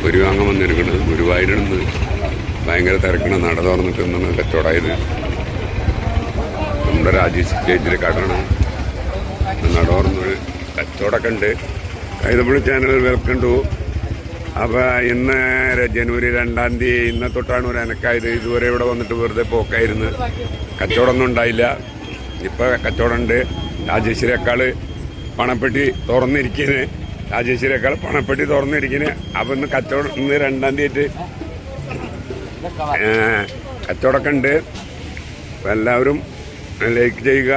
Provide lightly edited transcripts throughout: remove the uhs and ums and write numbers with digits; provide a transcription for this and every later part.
ഒരു വാങ്ങാൻ വന്നിരിക്കുന്നത് ഗുരുവായൂരിൽ നിന്ന് ഭയങ്കര തിരക്കണം. നട തുറന്നിട്ട് നിന്നാണ് കച്ചവടമായത്. നമ്മുടെ രാജേഷ് ചേച്ചിയുടെ കടയാണ്. നട തുറന്നൊരു കച്ചവടമൊക്കെ ഉണ്ട്. Kaithappally channel welcome to. അപ്പോൾ ഇന്ന് ജനുവരി 2-ാം തീയതി ഇന്ന് തൊട്ടാണ് ഒരു അനക്കായത്. ഇതുവരെ ഇവിടെ വന്നിട്ട് വെറുതെ പോക്കായിരുന്നു. കച്ചവടമൊന്നും ഉണ്ടായില്ല. ഇപ്പോൾ കച്ചവടമുണ്ട്. രാജേശ്വരിയേക്കാൾ പണപ്പെട്ടി തുറന്നിരിക്കുന്നത്. രാജേശ്വരിയേക്കാൾ പണപ്പെട്ടി തുറന്നിരിക്കുന്നത്. അപ്പോൾ ഇന്ന് കച്ചവടം ഇന്ന് 2-ാം തീയതി കച്ചവടമൊക്കെ ഉണ്ട്. അപ്പോൾ എല്ലാവരും ലൈക്ക് ചെയ്യുക,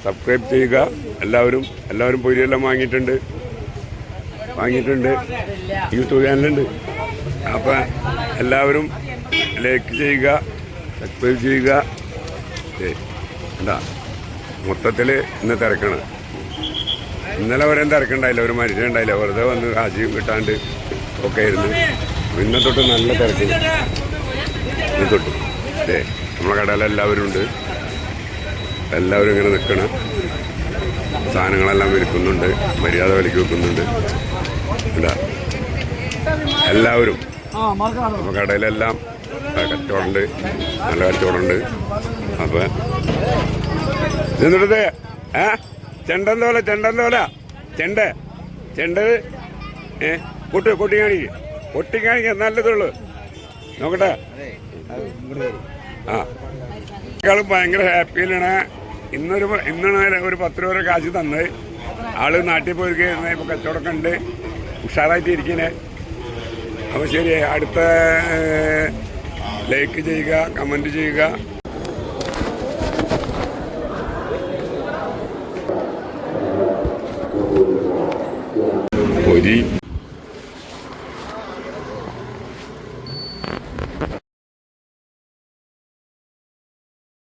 സബ്സ്ക്രൈബ് ചെയ്യുക. എല്ലാവരും പൊരിയെല്ലാം വാങ്ങിയിട്ടുണ്ട്. യൂട്യൂബ് ചാനലുണ്ട്. അപ്പം എല്ലാവരും ലൈക്ക് ചെയ്യുക, സബ്സ്ക്രൈബ് ചെയ്യുക. എന്താ മൊത്തത്തിൽ ഇന്ന് തിരക്കണം. ഇന്നലെ വരെ തിരക്കുണ്ടായില്ല, ഒരു മനുഷ്യനുണ്ടായില്ല. വെറുതെ വന്ന് കാശ് കിട്ടാണ്ട് ഒക്കെ ആയിരുന്നു. ഇന്നെ തൊട്ട് നല്ല തിരക്ക്. ഇന്ന് തൊട്ട് നമ്മളെ കടയിലെല്ലാവരും ഉണ്ട്. എല്ലാവരും ഇങ്ങനെ നിൽക്കണം. സാധനങ്ങളെല്ലാം വിൽക്കുന്നുണ്ട്. മര്യാദ വിലയ്ക്ക് വെക്കുന്നുണ്ട്. എന്താ എല്ലാവരും അപ്പോൾ കടയിലെല്ലാം കച്ചവടമുണ്ട്. നല്ല കച്ചവടമുണ്ട്. അപ്പം നിന്നിടത്ത് ചെണ്ടെന്തോല ചെണ്ട കൊട്ടി കാണിക്കുക നല്ലതുള്ളൂ. നോക്കട്ടെ. ളും ഭയങ്കര ഹാപ്പിയിലാണ്. ഇന്നാണ് ഒരു 10 രൂപ കാശ് തന്നത്. ആള് നാട്ടിൽ പോയിരിക്കുന്ന. ഇപ്പോൾ കച്ചവടമൊക്കെ ഉണ്ട്. ഉഷാറായിട്ട് ഇരിക്കണേ. അപ്പോൾ ശരി, അടുത്ത ലൈക്ക് ചെയ്യുക, കമൻറ്റ് ചെയ്യുക.